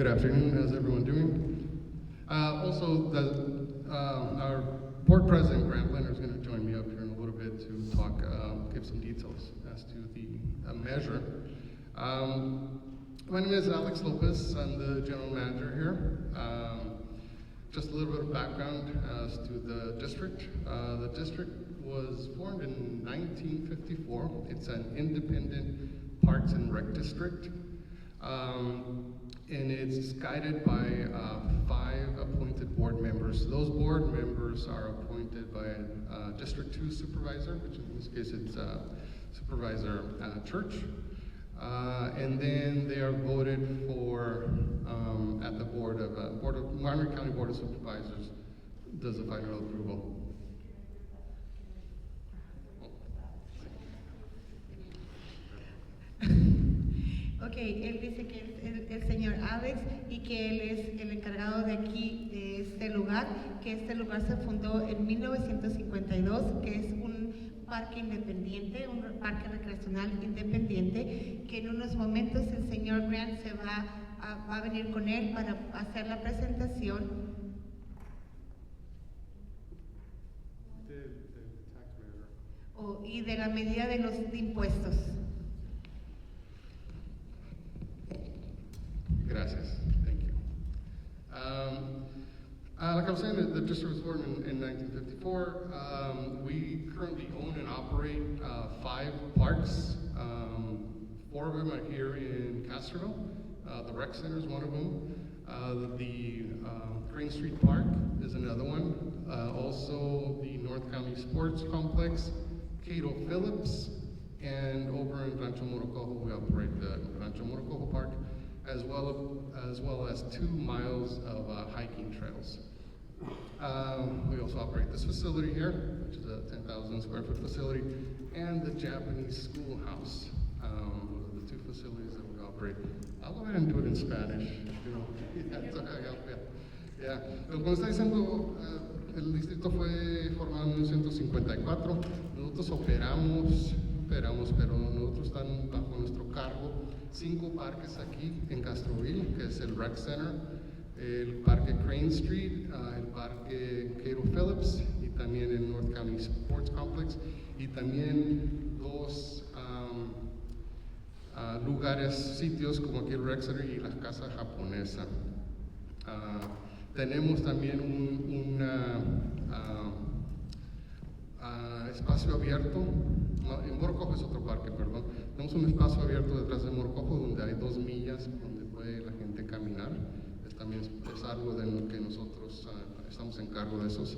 Good afternoon. How's everyone doing? Also, our board president, Grant Leonard, is going to join me up here in a little bit to talk, give some details as to the measure. My name is Alex Lopez. I'm the general manager here. Just a little bit of background as to the district. The district was formed in 1954. It's an independent parks and rec district. And it's guided by 5 appointed board members. Those board members are appointed by District 2 Supervisor, which in this case it's Supervisor Church. And then they are voted for at the Board of Miami County Board of Supervisors does the final approval. Ok, él dice que es el señor Alex y que él es el encargado de aquí, de este lugar, que este lugar se fundó en 1952, que es un parque independiente, un parque recreacional independiente, que en unos momentos el señor Grant se va a venir con él para hacer la presentación y de la medida de los impuestos. Gracias. Thank you. Like I was saying, the district was formed in 1954. We currently own and operate 5 parks. 4 of them are here in Castroville. The rec center is one of them. The Green Street Park is another one. Also, the North County Sports Complex, Cato Phillips, and over in Rancho Morocojo, we operate the Rancho Morocojo Park, as well as 2 miles of hiking trails. We also operate this facility here, which is a 10,000 square foot facility, and the Japanese schoolhouse. Those are the 2 facilities that we operate. I'll go ahead and do it in Spanish. Como está diciendo, el distrito fue formado en 1954. Nosotros operamos, pero nosotros están bajo nuestro cargo 5 parques aquí en Castroville, que es el Rec Center, el Parque Crane Street, el Parque Cato Phillips y también el North County Sports Complex, y también 2 lugares, sitios como aquí el Rec Center y la Casa Japonesa. Tenemos también un espacio abierto, en Morocojo es otro parque, perdón. Tenemos un espacio abierto detrás de Morocojo donde hay 2 millas donde puede la gente caminar. También es algo de lo que nosotros estamos en cargo de esos.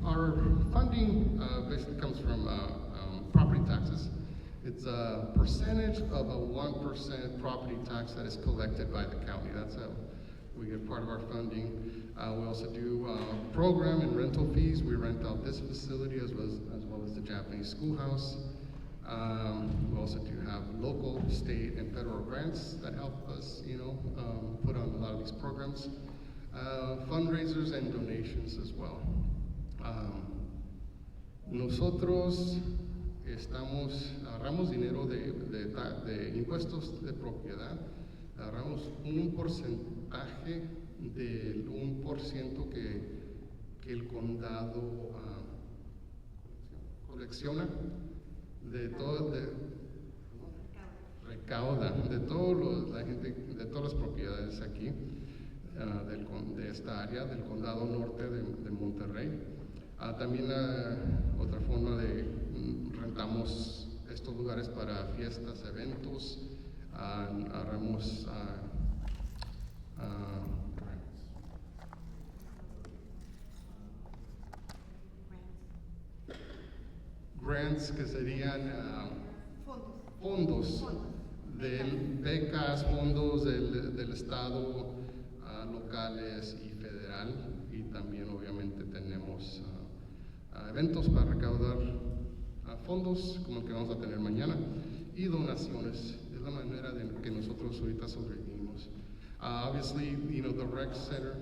Our funding basically comes from property taxes. It's a percentage of a 1% property tax that is collected by the county. That's how we get part of our funding. We also do program and rental fees. We rent out this facility as well as the Japanese schoolhouse. We also do have local, state, and federal grants that help us, put on a lot of these programs. Fundraisers and donations as well. Nosotros agarramos dinero de impuestos de propiedad, agarramos un porcentaje del 1% que el condado colecciona recauda de la gente, de todas las propiedades aquí de esta área del condado norte de Monterrey. También otra forma rentamos estos lugares para fiestas, eventos, agarramos grants, que serían fondos de becas, fondos del estado, locales y federal, y también obviamente tenemos eventos para recaudar fondos como el que vamos a tener mañana, y donaciones. Es la manera de que nosotros ahorita sobrevivimos. Obviously, the rec center.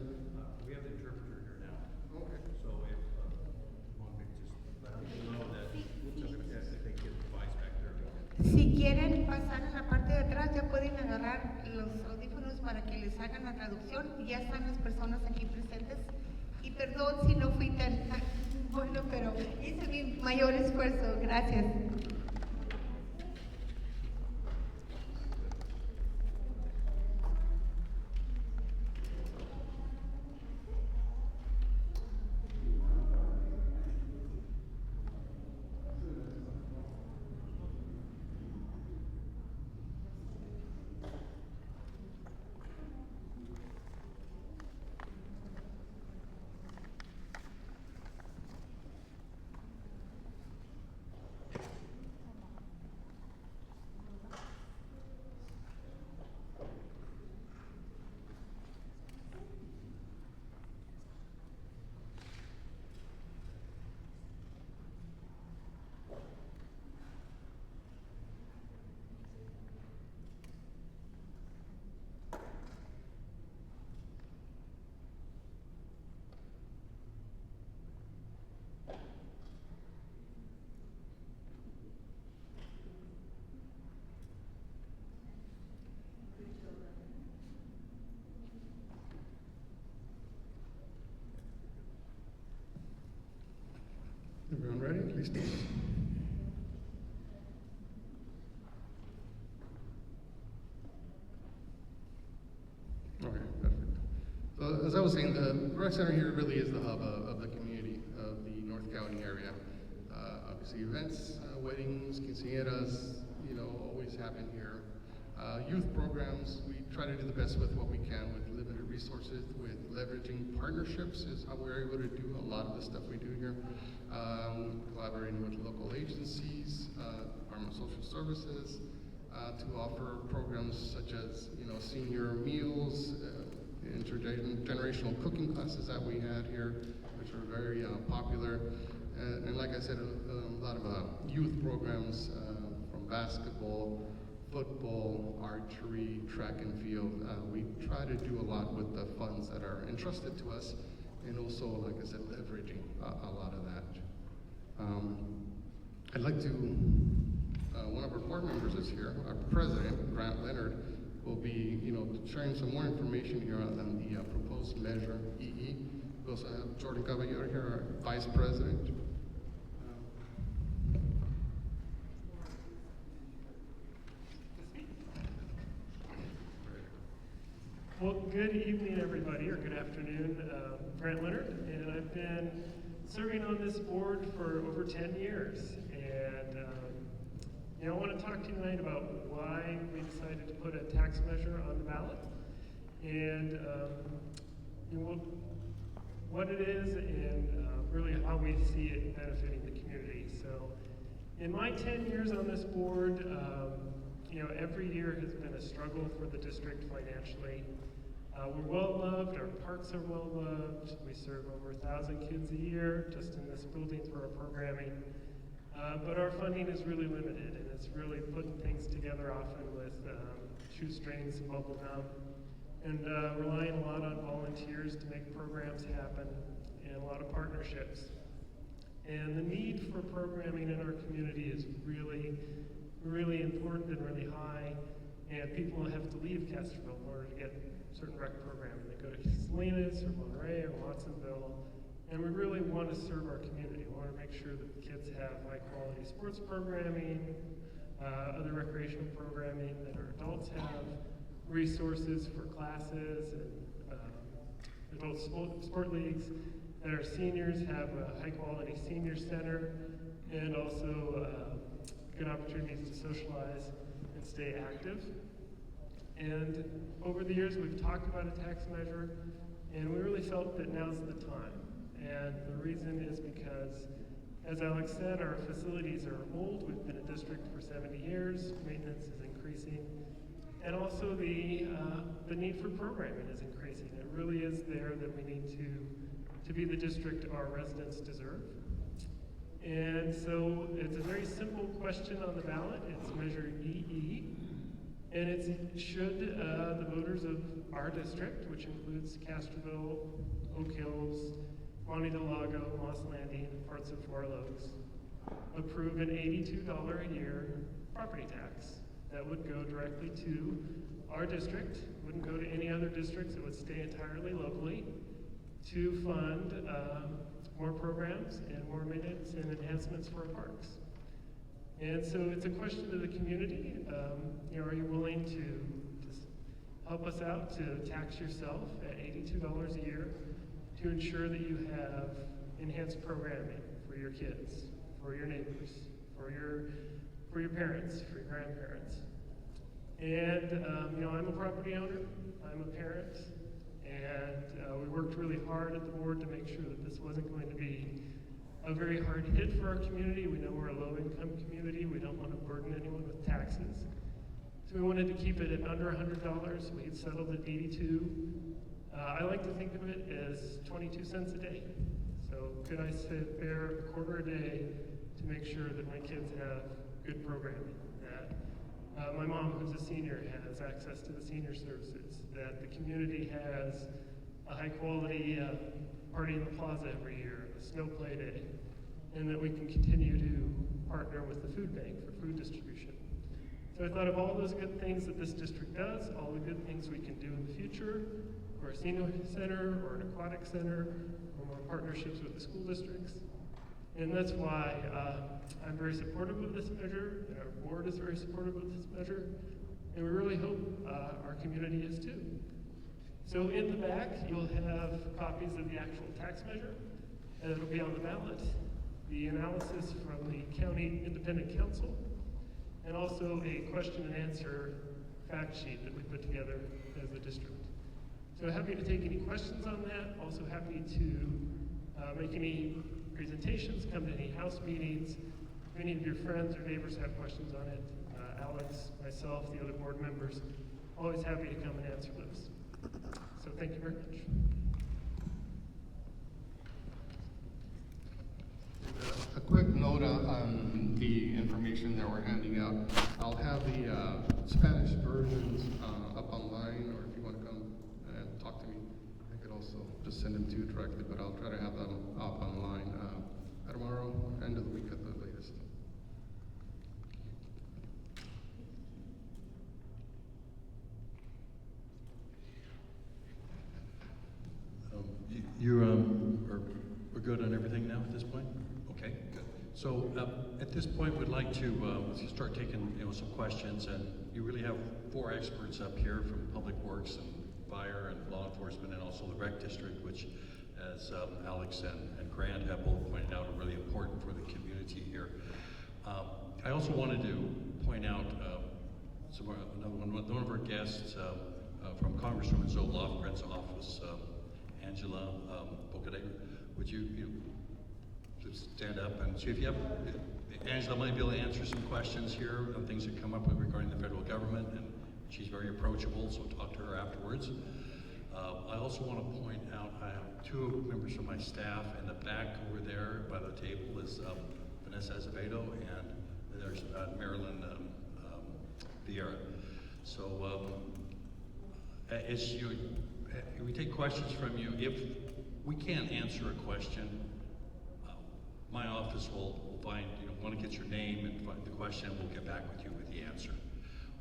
We have the interpreter here now. Okay. So if you want me to just let people know that if they get the device back there. Si quieren pasar en la parte de atrás, ya pueden los audífonos para que les hagan la traducción. Ya están las personas aquí presentes. Y perdón si no fui tan bueno, pero hice mi mayor esfuerzo. Gracias. Everyone ready? Listo. Okay, perfect. So as I was saying, the rec center here really is the hub of the community of the North County area. Obviously, events, weddings, quinceañeras, always happen here. Youth programs, we try to do the best with what we can with limited resources, with leveraging partnerships is how we're able to do a lot of the stuff we do here. Collaborating with local agencies, Department of Social Services, to offer programs such as, senior meals, intergenerational cooking classes that we had here, which are very popular. And like I said, a lot of youth programs from basketball, football, archery, track and field. We try to do a lot with the funds that are entrusted to us, and also, like I said, leveraging a lot of that. I'd like to, one of our board members is here, our president, Grant Leonard, will be, sharing some more information here on the proposed measure, EE. We also have Jordan Caballero here, our vice president. Well, good evening, everybody, or good afternoon. Grant Leonard, and I've been serving on this board for over 10 years. And, I want to talk to you tonight about why we decided to put a tax measure on the ballot, and what it is, and really how we see it benefiting the community. So, in my 10 years on this board, every year has been a struggle for the district financially. We're well loved, our parks are well loved, we serve over 1,000 kids a year just in this building through our programming. But our funding is really limited, and it's really putting things together often with shoestrings and bubble gum, and relying a lot on volunteers to make programs happen, and a lot of partnerships. And the need for programming in our community is really, really important and really high, and people have to leave Castroville in order to get certain rec programming. They go to Salinas or Monterey or Watsonville, and we really want to serve our community. We want to make sure that the kids have high quality sports programming, other recreational programming, that our adults have resources for classes and adult sport leagues, that our seniors have a high quality senior center, and also good opportunities to socialize and stay active. And over the years, we've talked about a tax measure, and we really felt that now's the time. And the reason is because, as Alex said, our facilities are old. We've been a district for 70 years. Maintenance is increasing. And also the need for programming is increasing. It really is there that we need to be the district our residents deserve. And so it's a very simple question on the ballot. It's Measure EE. And it's should the voters of our district, which includes Castroville, Oak Hills, Monte del Lago, Moss Landing, and parts of Four Oaks, approve an $82 a year property tax. that would go directly to our district, wouldn't go to any other districts, it would stay entirely locally to fund more programs and more maintenance and enhancements for our parks. And so it's a question to the community, are you willing to just help us out to tax yourself at $82 a year to ensure that you have enhanced programming for your kids, for your neighbors, for your parents, for your grandparents. And I'm a property owner, I'm a parent, and we worked really hard at the board to make sure that this wasn't going to be a very hard hit for our community. We know we're a low-income community. We don't want to burden anyone with taxes. So we wanted to keep it at under $100. We had settled at 82. I like to think of it as 22 cents a day. So could I sit there a quarter a day to make sure that my kids have good programming, that my mom, who's a senior, has access to the senior services, that the community has a high-quality party in the plaza every year, a snow play day, and that we can continue to partner with the food bank for food distribution. So I thought of all those good things that this district does, all the good things we can do in the future, or a senior center, or an aquatic center, or more partnerships with the school districts. And that's why I'm very supportive of this measure, and our board is very supportive of this measure, and we really hope our community is too. So in the back, you'll have copies of the actual tax measure, and it'll be on the ballot, the analysis from the county independent council, and also a question and answer fact sheet that we put together as a district. So happy to take any questions on that, also happy to make any presentations, come to any house meetings. If any of your friends or neighbors have questions on it, Alex, myself, the other board members, always happy to come and answer those. So thank you very much. A quick note on the information that we're handing out. I'll have the Spanish versions up online, or if you want to come and talk to me, I could also just send them to you directly, but I'll try to have them up online tomorrow, end of the week at the latest. We're good on everything now at this point? Okay, good. So at this point, we'd like to start taking some questions, and you really have 4 experts up here from Public Works and Fire and Law Enforcement, and also the Rec District, which, as Alex and Grant have both pointed out, are really important for the community here. I also wanted to point out one of our guests from Congresswoman Zoe Lofgren's office, Angela Bocadega. Would you just stand up and see if you have, Angela might be able to answer some questions here on things that come up regarding the federal government, and she's very approachable, so talk to her afterwards. I also want to point out, I have 2 members from my staff in the back over there by the table is Vanessa Azevedo, and there's Marilyn Vieira. So as we take questions from you, if we can't answer a question, my office will find, want to get your name and find the question, and we'll get back with you with the answer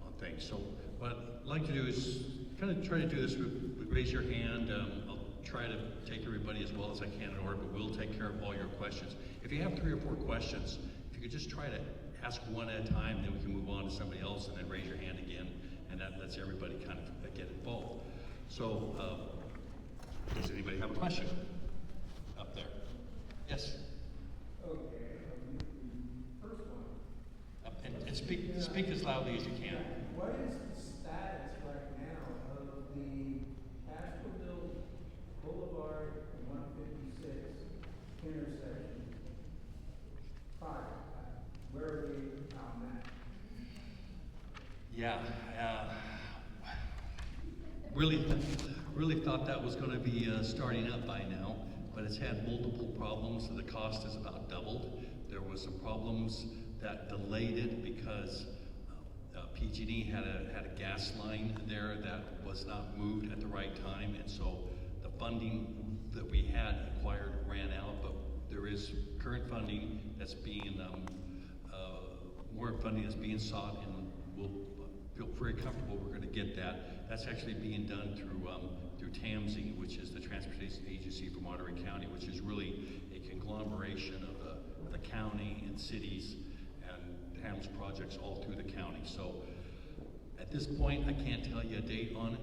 on things. So what I'd like to do is kind of try to do this with raise your hand. I'll try to take everybody as well as I can in order, but we'll take care of all your questions. If you have 3 or 4 questions, if you could just try to ask one at a time, then we can move on to somebody else, and then raise your hand again, and that lets everybody kind of get involved. So, does anybody have a question up there? Yes? Okay, first one. And speak as loudly as you can. What is the status right now of the Castroville Boulevard 156 intersection? Where are we on that? Yeah, really thought that was going to be starting up by now, but it's had multiple problems, so the cost has about doubled. There was some problems that delayed it because PG&E had a gas line there that was not moved at the right time, and so the funding that we had acquired ran out, but there is current funding that's being, more funding is being sought in we'll feel very comfortable we're going to get that. That's actually being done through TAMSI, which is the Transportation Agency for Monterey County, which is really a conglomeration of the county and cities and handles projects all through the county. So at this point, I can't tell you a date on it.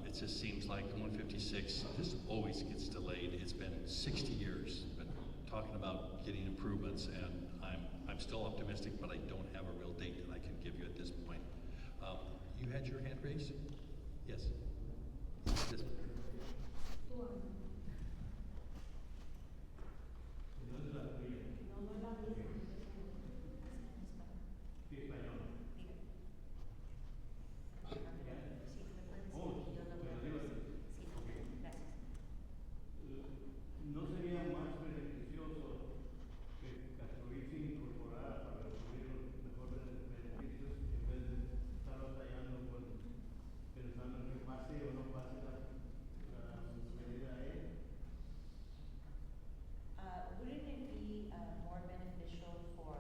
It just seems like 156 just always gets delayed. It's been 60 years. Been talking about getting improvements, and I'm still optimistic, but I don't have a real date that I can give you at this point. You had your hand raised? Yes. Yes. ¿No sería más beneficioso que Castroville se incorporara para recibir los mejores beneficios en vez de estar batallando pensando en que pase o no pase la medida a él? Wouldn't it be more beneficial for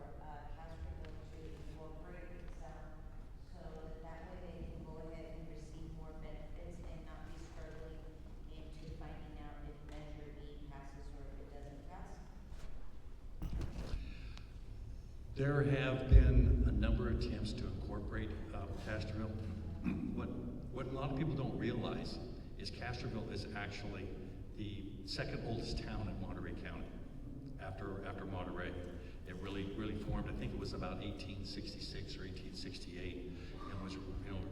Castroville to incorporate itself so that way they can go ahead and receive more benefits and not be struggling into finding out if Measure E passes or if it doesn't pass? There have been a number of attempts to incorporate Castroville. What a lot of people don't realize is Castroville is actually the second oldest town in Monterey County, after Monterey. It really formed. I think it was about 1866 or 1868, and was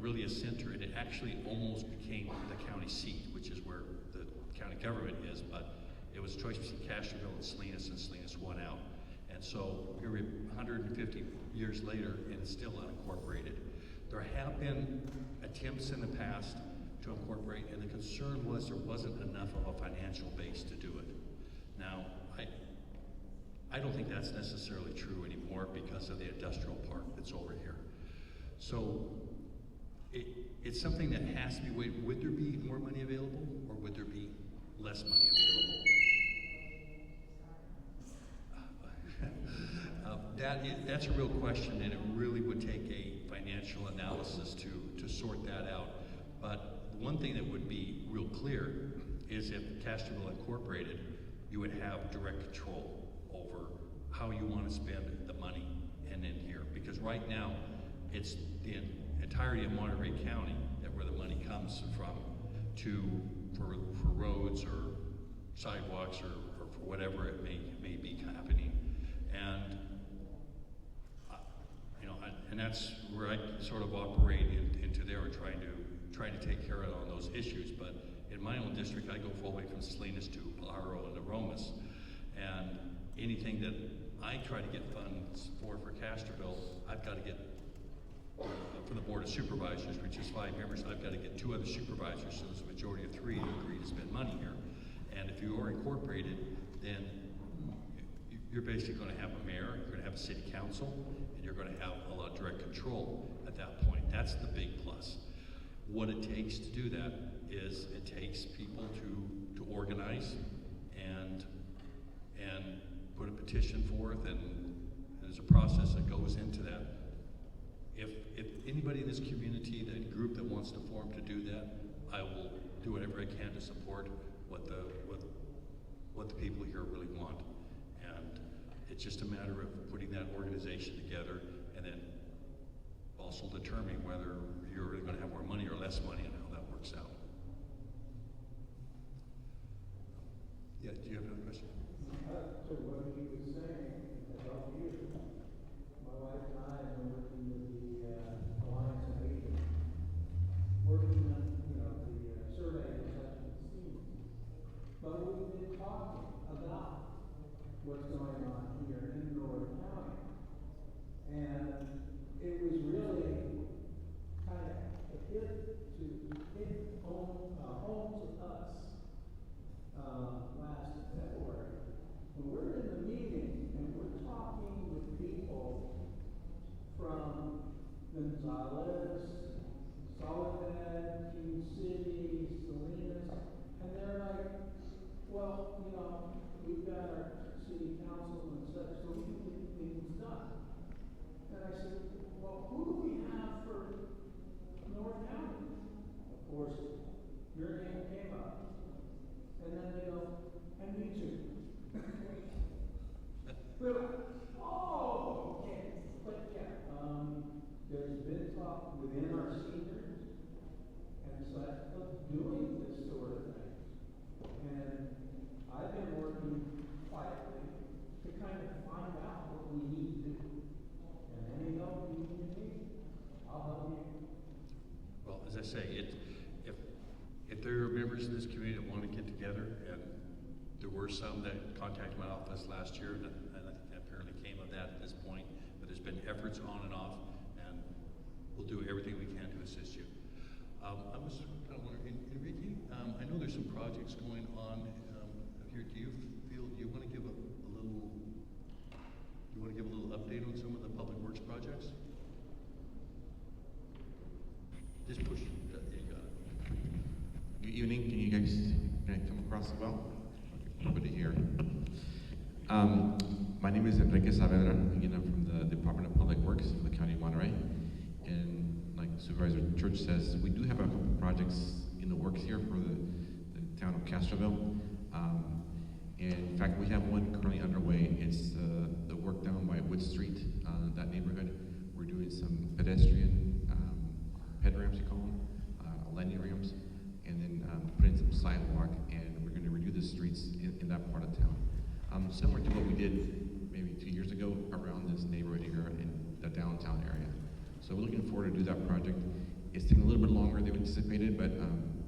really a center. And it actually almost became the county seat, which is where the county government is. But it was a choice between Castroville and Salinas won out. And so here we 150 years later, and it's still unincorporated. There have been attempts in the past to incorporate, and the concern was there wasn't enough of a financial base to do it. Now, I don't think that's necessarily true anymore because of the industrial park that's over here. So it's something that has to be weighed. Would there be more money available, or would there be less money available? That's a real question, and it really would take a financial analysis to sort that out. But one thing that would be real clear is if Castroville incorporated, you would have direct control over how you want to spend the money and in here. Because right now, it's the entirety of Monterey County where the money comes from for roads or sidewalks or for whatever it may be happening. And and that's where I sort of operate into there, trying to take care of all those issues. But in my own district, I go all the way from Salinas to Aro and Aromas, and anything that I try to get funds for Castroville, I've got to get from the Board of Supervisors, which is 5 members. I've got to get 2 other supervisors, so there's a majority of 3 to agree to spend money here. And if you are incorporated, then you're basically going to have a mayor, you're going to have a city council, and you're going to have a lot of direct control at that point. That's the big plus. What it takes to do that is it takes people to organize and put a petition forth, and there's a process that goes into that. If anybody in this community, that group that wants to form to do that, I will do whatever I can to support what the people here really want. And it's just a matter of putting that organization together and then also determining whether you're going to have more money or less money and how that works out. Yeah, do you have another question? So what he was saying about you, my wife and I have been working with the Alliance of Aging, working on the survey of such scenes. But we've been talking about what's going on here in North County, and it was really kind of a hit home to us last February. When we're in the meeting and we're talking with people from Gonzales, Soledad, King City, Salinas, and they're like, well, we've got our city council me too. Really? Oh, okay. But yeah, there's been talk within our seniors and such of doing this sort of thing. And I've been working quietly to kind of find out what we need to do. And any help you need, I'll help you. Well, as I say, if there are members in this community that want to get together, and there were some that contacted my office last year, and I think that apparently came of that at this point, but there's been efforts on and off, and we'll do everything we can to assist you. I was kind of wondering, Enrique, I know there's some projects going on here. Do you want to give a little update on some of the public works projects? Just push. Yeah, you got it. Good evening. Can you guys come across well? Good to hear. My name is Enrique Saavedra. Again, I'm from the Department of Public Works for the County of Monterey. And like Supervisor Church says, we do have a couple projects in the works here for the town of Castroville. In fact, we have one currently underway. It's the work down by Wood Street, that neighborhood. We're doing some pedestrian ped ramps, you call them, landing ramps, and then putting some sidewalk, and we're going to redo the streets in that part of town. Similar to what we did maybe 2 years ago around this neighborhood here in the downtown area. So we're looking forward to do that project. It's taking a little bit longer than we anticipated, but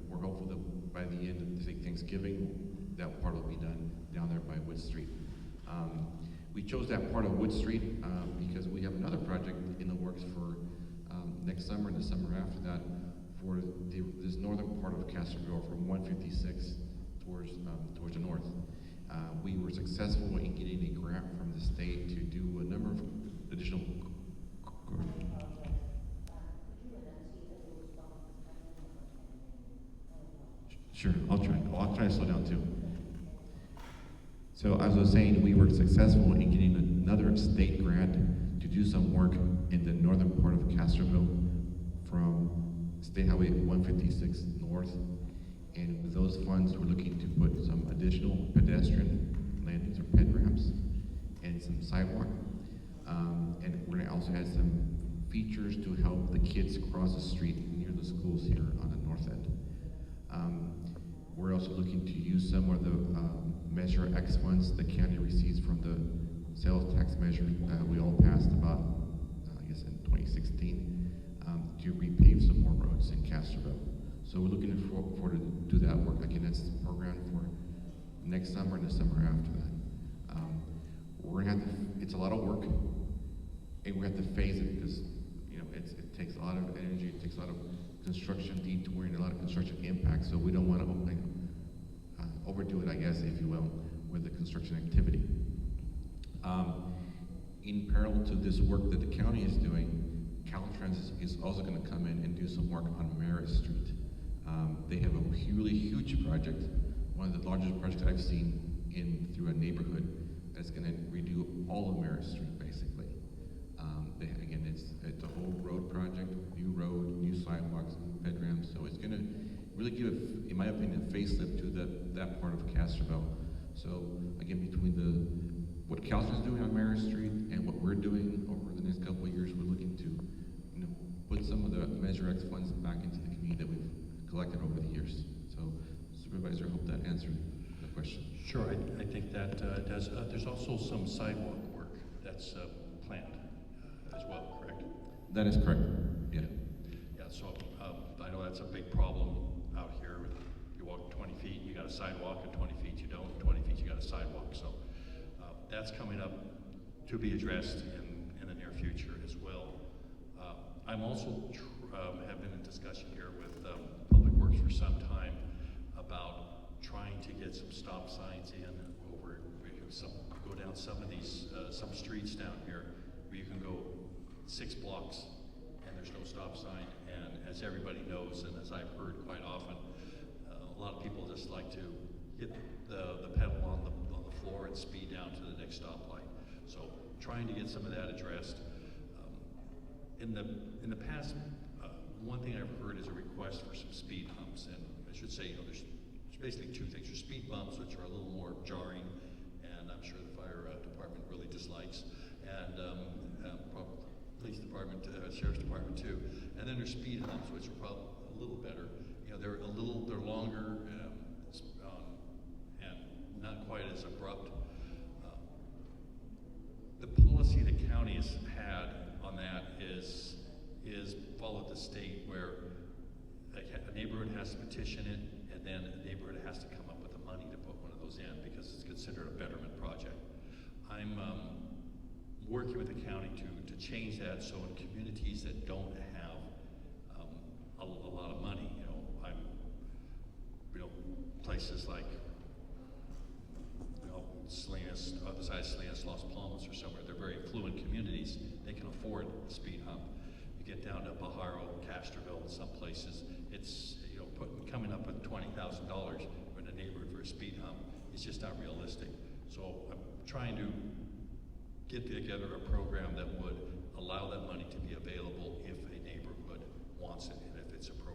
we're hopeful that by the end of Thanksgiving, that part will be done down there by Wood Street. We chose that part of Wood Street because we have another project in the works for next summer and the summer after that for this northern part of Castroville from 156 towards the north. We were successful in getting a grant from the state to do a number of additional. Sure, I'll try to slow down too. So as I was saying, we were successful in getting another state grant to do some work in the northern part of Castroville from State Highway 156 north. And with those funds, we're looking to put some additional pedestrian landings or ped ramps and some sidewalk. And we're gonna also add some features to help the kids cross the street near the schools here on the north end. We're also looking to use some of the Measure X funds the county receives from the sales tax measure we all passed about, I guess in 2016, to repave some more roads in Castroville. So we're looking forward to do that work. Again, that's programmed for next summer and the summer after that. We're gonna have to, it's a lot of work, and we have to phase it because, you know, it takes a lot of energy, it takes a lot of construction detouring, a lot of construction impact, so we don't want to overdo it, I guess, if you will, with the construction activity. In parallel to this work that the county is doing, Caltrans is also going to come in and do some work on Merritt Street. They have a really huge project, one of the largest projects I've seen through a neighborhood that's going to redo all of Merritt Street, basically. Again, it's a whole road project, new road, new sidewalks, new ped ramps, so it's going to really give, in my opinion, a facelift to that part of Castroville. So again, between what Caltrans is doing on Merritt Street and what we're doing over the next couple of years, we're looking to put some of the Measure X funds back into the community that we've collected over the years. So, Supervisor, I hope that answered the question. Sure, I think that does. There's also some sidewalk work that's planned as well, correct? That is correct, yeah. Yeah, so I know that's a big problem out here. You walk 20 feet, you got a sidewalk, and 20 feet you don't, 20 feet you got a sidewalk. So that's coming up to be addressed in the near future as well. I'm also have been in discussion here with Public Works for some time about trying to get some stop signs in over, go down some of these, some streets down here where you can go 6 blocks and there's no stop sign. And as everybody knows, and as I've heard quite often, a lot of people just like to hit the pedal on the floor and speed down to the next stoplight. So trying to get some of that addressed. In the past, one thing I've heard is a request for some speed humps, and I should say, there's there's basically two things. There's speed bumps, which are a little more jarring, and I'm sure the fire department really dislikes, and probably police department, sheriff's department too. And then there's speed humps, which are probably a little better. You know, they're longer, and not quite as abrupt. The policy the county has had on that is follow the state, where a neighborhood has to petition it, and then a neighborhood has to come up with the money to put one of those in because it's considered a betterment project. I'm working with the county to change that, so in communities that don't have a lot of money, places like Salinas, other side of Salinas, Las Palmas, or somewhere, they're very affluent communities. They can afford the speed hump. You get down to Pajaro, Castroville, and some places, it's coming up with $20,000 in a neighborhood for a speed hump. It's just not realistic. So I'm trying to get together a program that would allow that money to be available if a neighborhood wants it and if it's appropriate.